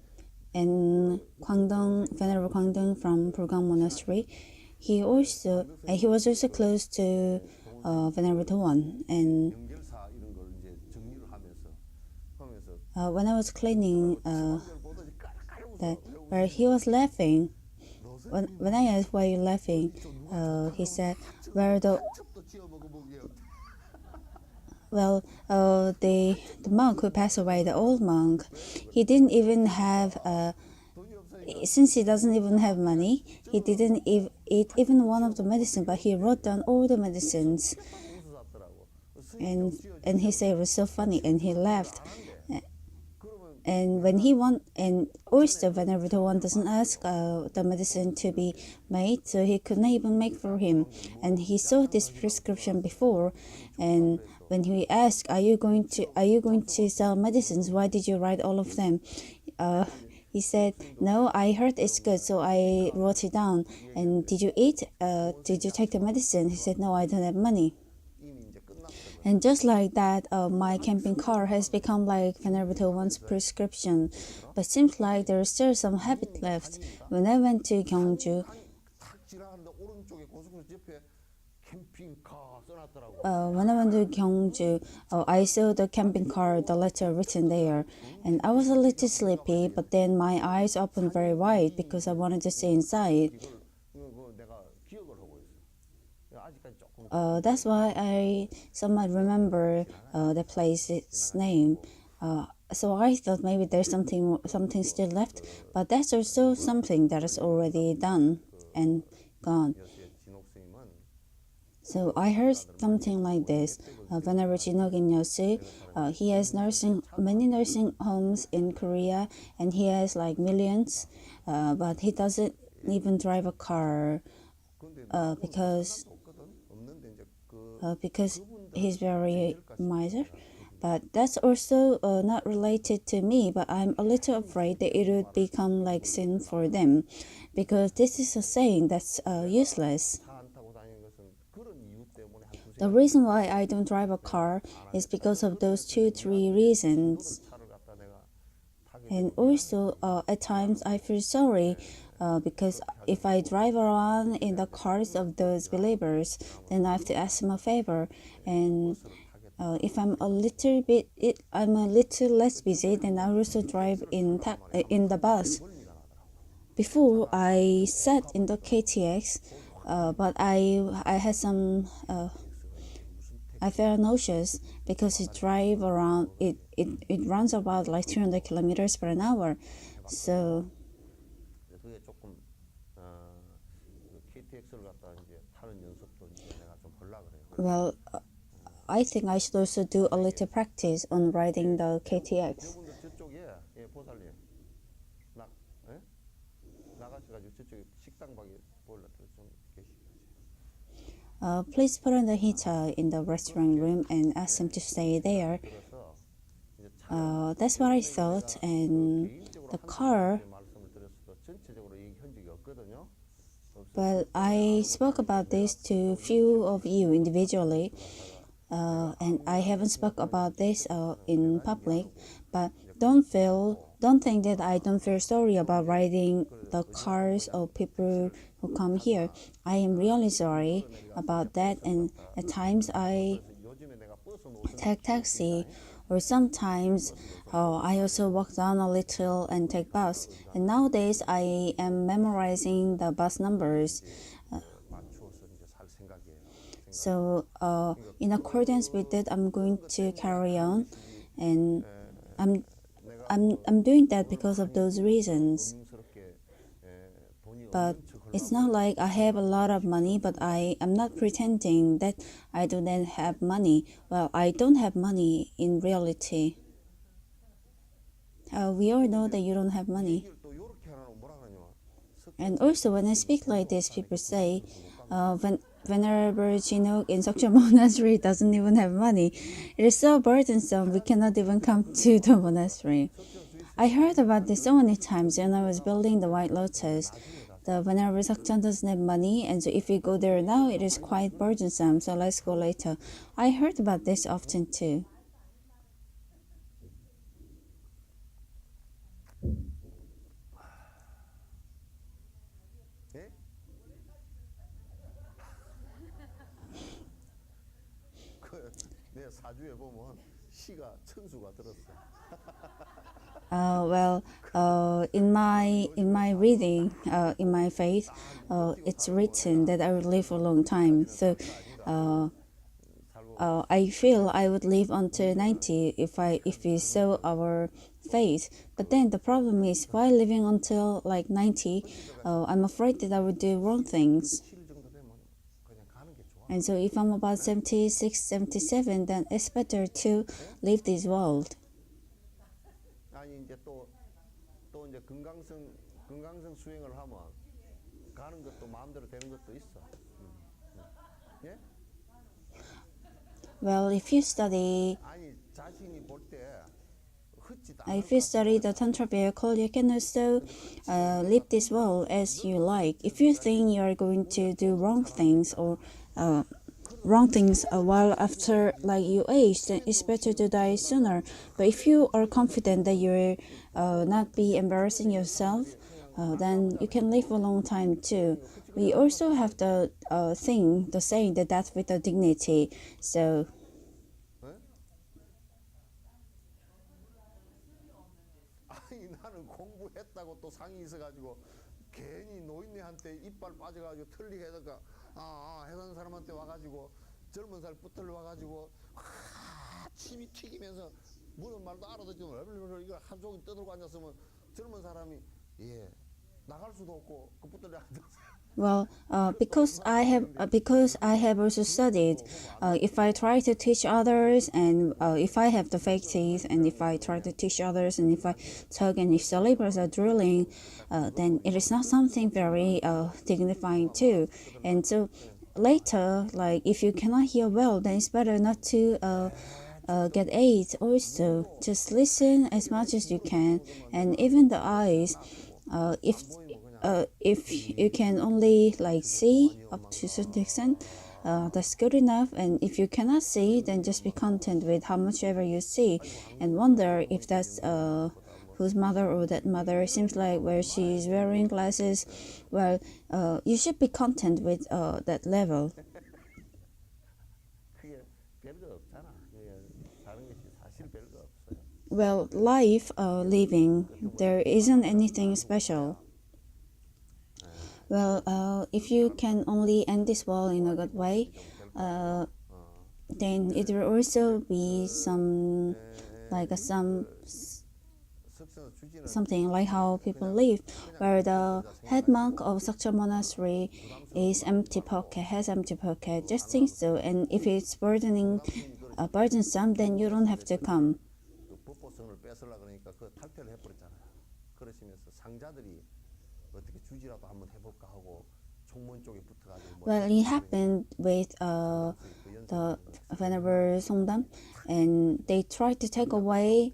in Kwangdong, Venerable Kwangdong from Purgang Monastery, he was also close to Venerable Towan. And 연결사 이런 걸 이제 정리를 하면서 when I was cleaning 처방전 보더니 깔깔 that, 웃어. where he was laughing, when I asked why you laughing, he said, well, the monk who passed away, the old monk, he didn't even have since he doesn't even have money, he didn't eat even one of the medicine, but he wrote down all the medicines. And he said it was so funny, and he laughed. And when and also Venerable One doesn't ask the medicine to be made, so he couldn't even make for him. And he saw this prescription before, and when he asked, "Are you going to sell medicines? Why did you write all of them?" He said, "No, I heard it's good, so I wrote it down." And did you eat? Did you take the medicine? He said, "No, I don't have money." And just like that, my camping car has become like Venerable One's prescription. But seems like there's still some habit left. When I went to Gyeongju, I saw the camping car, the letter written there. And I was a little sleepy, but then my eyes opened very wide because I wanted to see inside. That's why I somewhat remember the place's name. So I thought maybe there's something still left, but that's also something that is already done and gone. So I heard something like this. Venerable Jinok in Yosu, he has many nursing homes in Korea, and he has like millions, but he doesn't even drive a car because he's very miser. But that's also not related to me, but I'm a little afraid that it would become like sin for them, because this is a saying that's useless. The reason why I don't drive a car is because of those 2-3 reasons. And also, at times I feel sorry because if I drive around in the cars of those believers, then I have to ask them a favor. And if I'm a little less busy, then I also drive in the bus. Before I sat in the KTX, but I had some. I felt nauseous because it drive around. It runs about like 200 kilometers per hour. So well, I think I should also do a little practice on riding the KTX. Please put on the heater in the restaurant room and ask them to stay there. That's what I thought. And the car, well, I spoke about this to few of you individually, and I haven't spoke about this in public. But don't think that I don't feel sorry about riding the cars of people who come here. I am really sorry about that, and at times I take taxi, or sometimes I also walk down a little and take bus. And nowadays I am memorizing the bus numbers. So in accordance with that, I'm going to carry on, and I'm doing that because of those reasons. But it's not like I have a lot of money, but I am not pretending that I don't have money. Well, I don't have money in reality. We all know that you don't have money. And also, when I speak like this, people say, Venerable Jinok in Seokcho Monastery doesn't even have money. It is so burdensome, we cannot even come to the monastery. I heard about this so many times when I was building the White Lotus. The Venerable Sakchan doesn't have money, and so if we go there now, it is quite burdensome, so let's go later. I heard about this often too. 예? 내 사주에 보면 시가 천수가 들었어. In my reading, in my faith, it's written that I would live for a long time. So, I feel I would live until 90 if we saw our faith. But then the problem is, while living until like 90, I'm afraid that I would do wrong things. And so if I'm about 76, 77, then it's better to leave this world. 아니 이제 또 이제 건강성 수행을 하면 가는 것도 마음대로 되는 것도 있어. 예? Well, if you study 아니 자신이 볼때 If you study the Tantra vehicle, you can also live this world as you like. If you think you are going to do wrong things or wrong things a while after like you age, then it's better to die sooner. But if you are confident that you will not be embarrassing yourself, then you can live a long time too. We also have the saying that death with a dignity. So 아니 나는 공부했다고 또 상이 있어가지고 괜히 노인네한테 이빨 빠져가지고 틀리게다가 해산 사람한테 와가지고 젊은 살 붙들러 와가지고 침이 튀기면서 무슨 말도 알아듣지 못하고 이거 한 종일 떠들고 앉았으면 젊은 사람이 나갈 수도 없고 그 붙들려 앉았어요. Well, because I have also studied, if I try to teach others, and if I have the fake teeth, and if I try to teach others, and if I talk, and if the labors are drooling, then it is not something very dignifying too. And so later, like if you cannot hear well, then it's better not to get aids. Also, just listen as much as you can, and even the eyes, if you can only like see up to a certain extent, that's good enough. And if you cannot see, then just be content with how much ever you see, and wonder if that's whose mother or that mother seems like where she is wearing glasses. Well, you should be content with that level. 그게 별거 없잖아. 사는 것이 사실 별거 없어요. Well, life, living, there isn't anything special. Well, if you can only end this world in a good way, then it will also be something like how people live, where the head monk of Sakcha Monastery is has empty pocket. Just think so, and if it's burdensome, then you don't have to come. 법보성을 뺏으려 그러니까 그 탈퇴를 해버렸잖아요. 그러시면서 상자들이 어떻게 주지라도 한번 해볼까 하고 총문 쪽에 붙어가지고. Well, it happened with the Venerable Songdam, and they tried to take away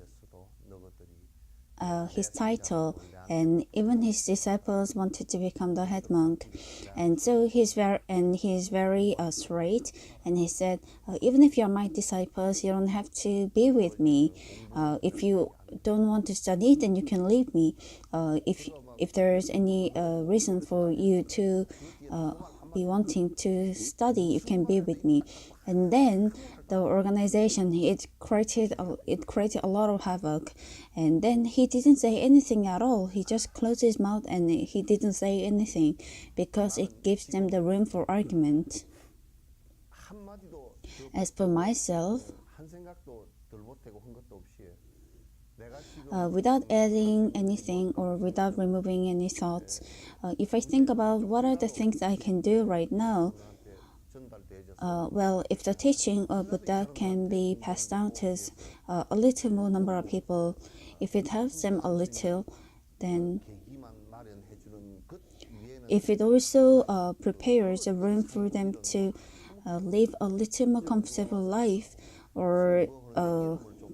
his title, and even his disciples wanted to become the head monk, and so he's very straight, and he said, even if you're my disciples, you don't have to be with me. If you don't want to study, then you can leave me. If there is any reason for you to be wanting to study, you can be with me. And then the organization, it created a lot of havoc, and then he didn't say anything at all. He just closed his mouth and he didn't say anything because it gives them the room for argument. As for myself, without adding anything or without removing any thoughts, if I think about what are the things I can do right now, well, if the teaching of Buddha can be passed down to a little more number of people, if it helps them a little, then if it also prepares a room for them to live a little more comfortable life, or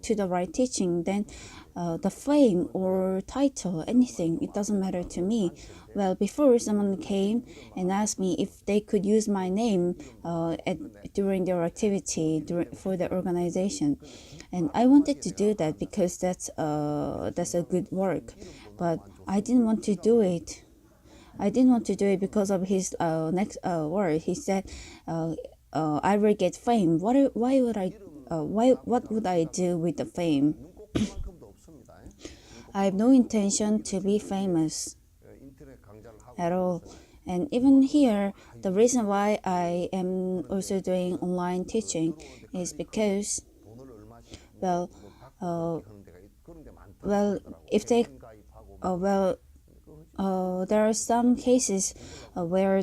to the right teaching, then the fame or title, anything, it doesn't matter to me. Well, before someone came and asked me if they could use my name during their activity for the organization, and I wanted to do that because that's a good work, but I didn't want to do it. I didn't want to do it because of his next word. He said, "I will get fame. Why would I? What would I do with the fame? 눈꼽만큼도 없습니다. I have no intention to be famous 인터넷 강좌를 하고 at all." And even here, the reason why I am also doing online teaching is because, 돈을 얼마씩 well, 받고 하는 데가 그런 데 많다. well, if they, there are some cases where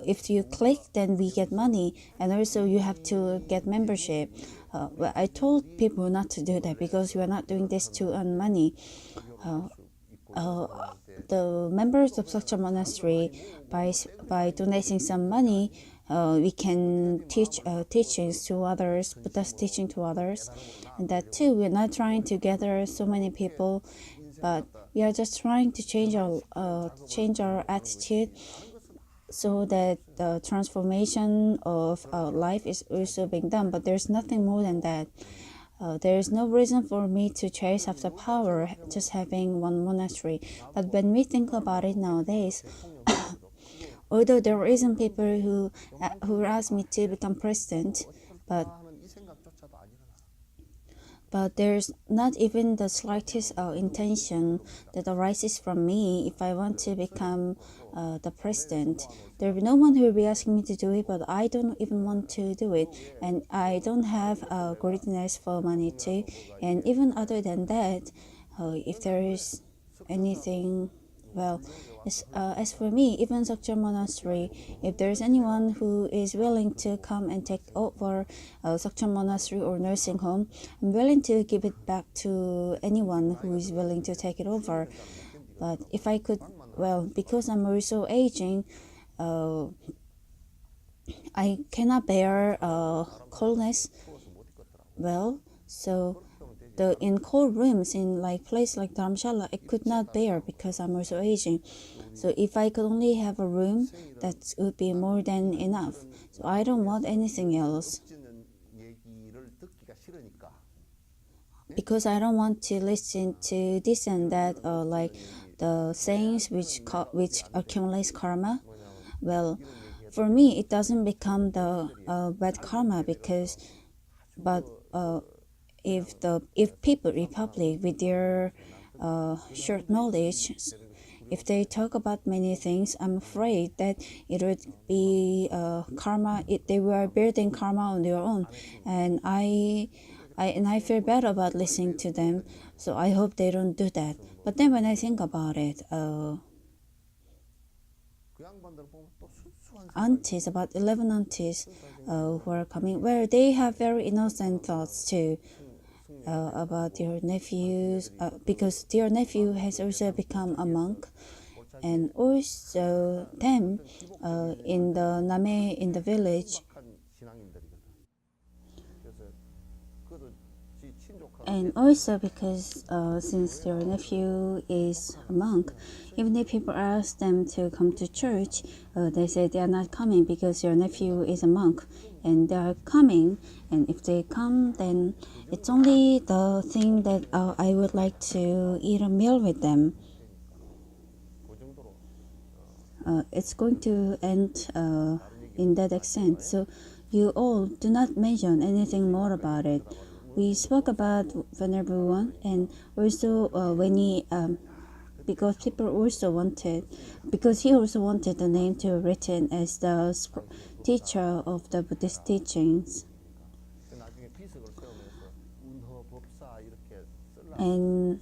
if you click, then we get money, and also you have to get membership. Well, I told people not to do that because we are not doing this to earn money. The members of such a monastery, by donating some money, we can teach teachings to others, Buddha's teaching to others, and that too. We're not trying to gather so many people, but we are just trying to change our attitude, so that the transformation of life is also being done. But there's nothing more than that. There is no reason for me to chase after power, just having one monastery. But when we think about it nowadays, although there isn't people who ask me to become president, but there's not even the slightest intention that arises from me if I want to become the president. There will be no one who will be asking me to do it, but I don't even want to do it. And I don't have greediness for money too. And even other than that, if there is anything, well, as for me, even Sokcho Monastery, if there's anyone who is willing to come and take over Sokcho Monastery or nursing home, I'm willing to give it back to anyone who is willing to take it over. But if I could, well, because I'm also aging, I cannot bear coldness. Well, so in cold rooms in place like Dharamshala, I could not bear because I'm also aging. So if I could only have a room, that would be more than enough. So I don't want anything else, because I don't want to listen to this and that, like the sayings which accumulates karma. Well, for me, it doesn't become the bad karma but if people in public with their short knowledge, if they talk about many things, I'm afraid that it would be karma. They were building karma on their own, and I feel bad about listening to them. So I hope they don't do that. But then when I think about it, aunties, about 11 aunties who are coming, where they have very innocent thoughts too about their nephews, because their nephew has also become a monk, and also them in the Name, in the village. And also because since their nephew is a monk, even if people ask them to come to church, they say they are not coming because your nephew is a monk. And they are coming, and if they come, then it's only the thing that I would like to eat a meal with them. It's going to end in that extent. So you all do not mention anything more about it. We spoke about Venerable One, and also when he, because people also wanted, because he also wanted the name to be written as the teacher of the Buddhist teachings. And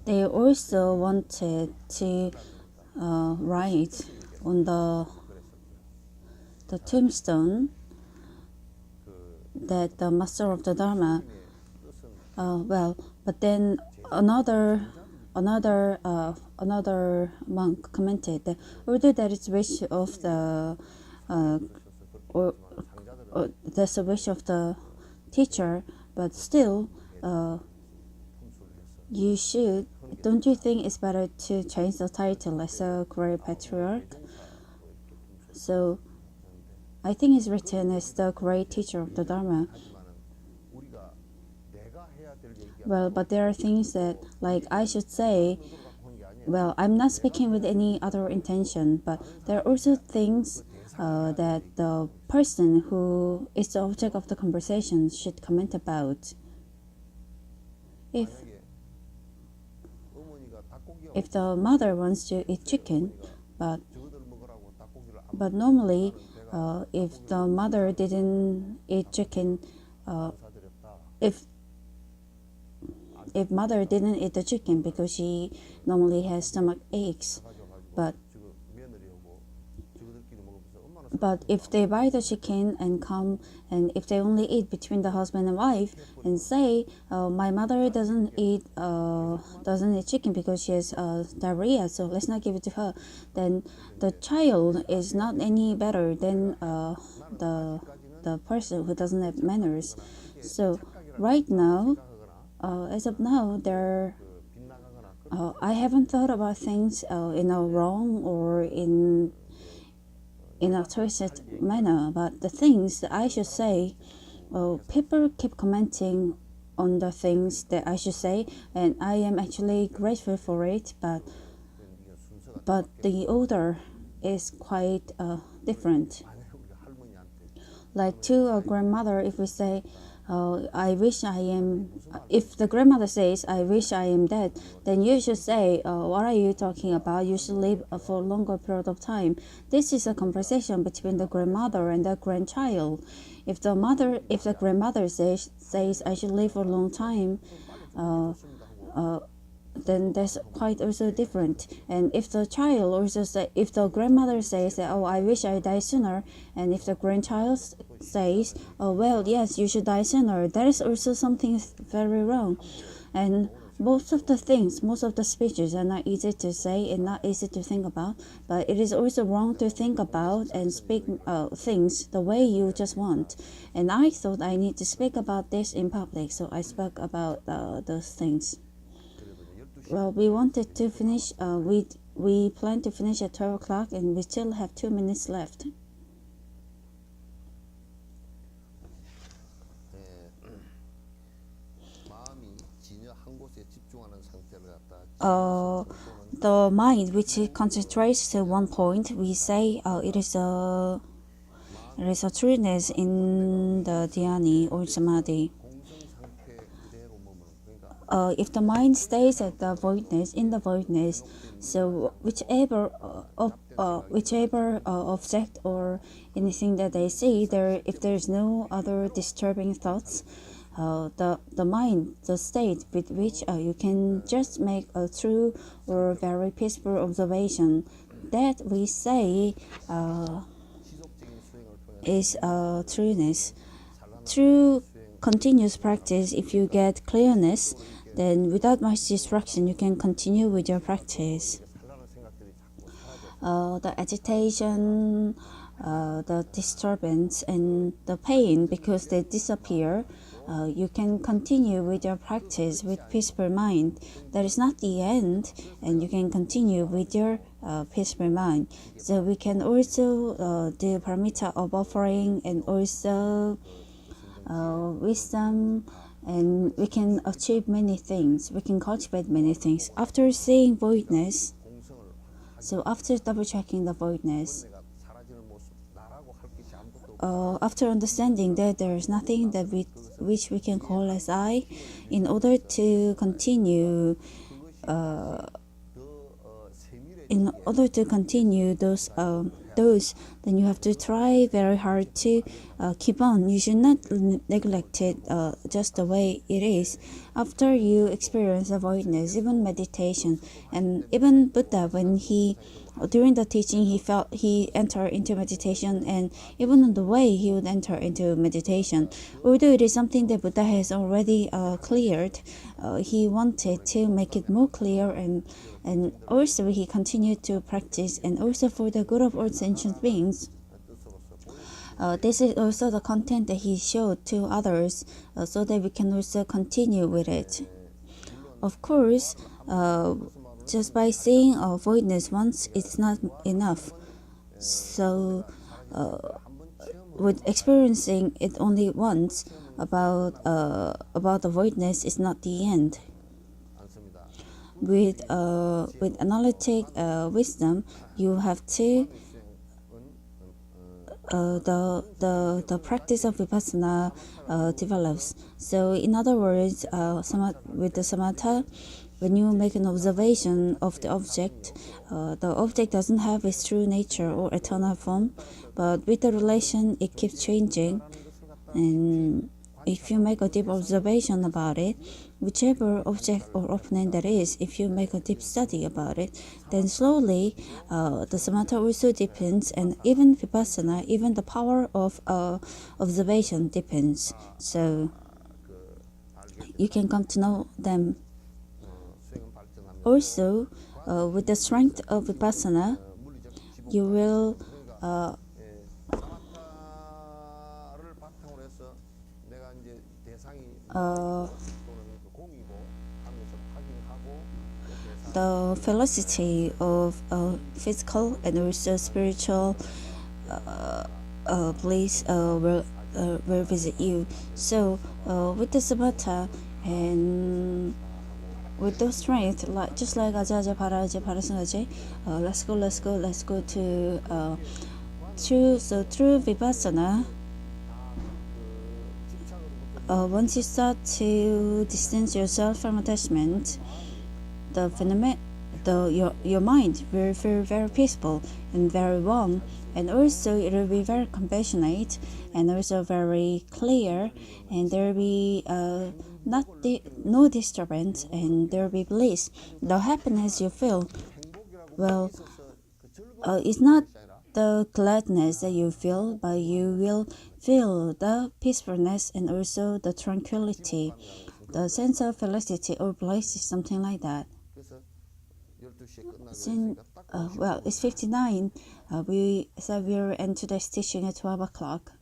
they also wanted to write on the tombstone that the master of the Dharma. But then another monk commented that although that is wish of the or that's the wish of the teacher, but still, you should. Don't you think it's better to change the title as a great patriarch? So I think it's written as the great teacher of the Dharma. Well, but there are things that, like, I should say, well, I'm not speaking with any other intention, but there are also things that the person who is the object of the conversation should comment about. If the mother wants to eat chicken, but normally, if the mother didn't eat chicken, if mother didn't eat the chicken because she normally has stomach aches, but if they buy the chicken and come, and if they only eat between the husband and wife, and say, my mother doesn't eat chicken because she has diarrhea, so let's not give it to her, then the child is not any better than the person who doesn't have manners. So right now, as of now, I haven't thought about things in a wrong or in a twisted manner, but the things that I should say, people keep commenting on the things that I should say, and I am actually grateful for it, but the order is quite different. Like to a grandmother, if we say, I wish I am, if the grandmother says, I wish I am dead, then you should say, what are you talking about? You should live for a longer period of time. This is a conversation between the grandmother and the grandchild. If the grandmother says I should live for a long time, then that's quite also different. And if the child also say, if the grandmother says that, oh, I wish I die sooner, and if the grandchild says, oh, well, yes, you should die sooner, that is also something very wrong. And most of the speeches are not easy to say and not easy to think about, but it is also wrong to think about and speak things the way you just want. And I thought I need to speak about this in public, so I spoke about those things. Well, we wanted to finish, we planned to finish at 12 o'clock, and we still have 2 minutes left. The mind which concentrates to one point, we say it is a trueness in the dhyani or samadhi. If the mind stays at the voidness, in the voidness, so whichever object or anything that they see, if there's no other disturbing thoughts, the mind, the state with which you can just make a true or very peaceful observation, that we say is trueness. Through continuous practice, if you get clearness, then without much distraction, you can continue with your practice. The agitation, the disturbance, and the pain, because they disappear, you can continue with your practice with peaceful mind. That is not the end, and you can continue with your peaceful mind. So we can also do paramita of offering, and also wisdom, and we can achieve many things. We can cultivate many things. After seeing voidness, so after double checking the voidness, after understanding that there is nothing that which we can call as I, in order to continue those, then you have to try very hard to keep on. You should not neglect it just the way it is. After you experience avoidance, even meditation, and even Buddha, when during the teaching, he entered into meditation, and even on the way he would enter into meditation. Although it is something that Buddha has already cleared, he wanted to make it more clear, and also he continued to practice, and also for the good of all sentient beings. This is also the content that he showed to others, so that we can also continue with it. Of course, just by seeing our voidness once, it's not enough. So, with experiencing it only once about the voidness is not the end. With analytic wisdom, you have to the practice of vipassana develops. So, in other words, with the samatha, when you make an observation of the object doesn't have its true nature or eternal form, but with the relation, it keeps changing. And if you make a deep observation about it, whichever object or opponent that is, if you make a deep study about it, then slowly the samatha also deepens, and even vipassana, even the power of observation deepens. So you can come to know them. Also, with the strength of vipassana, you will the velocity of physical and also spiritual bliss will visit you. So with the samatha and with those strength, like just like aja aja para sangaje, let's go to through vipassana. Once you start to distance yourself from attachment, the phenomenon, your mind will feel very peaceful and very warm, and also it will be very compassionate and also very clear, and there will be no disturbance, and there will be bliss. The happiness you feel, well, it's not the gladness that you feel, but you will feel the peacefulness and also the tranquility. The sense of felicity or bliss is something like that. Since, well, it's 59. We said we'll end today's teaching at 12 o'clock.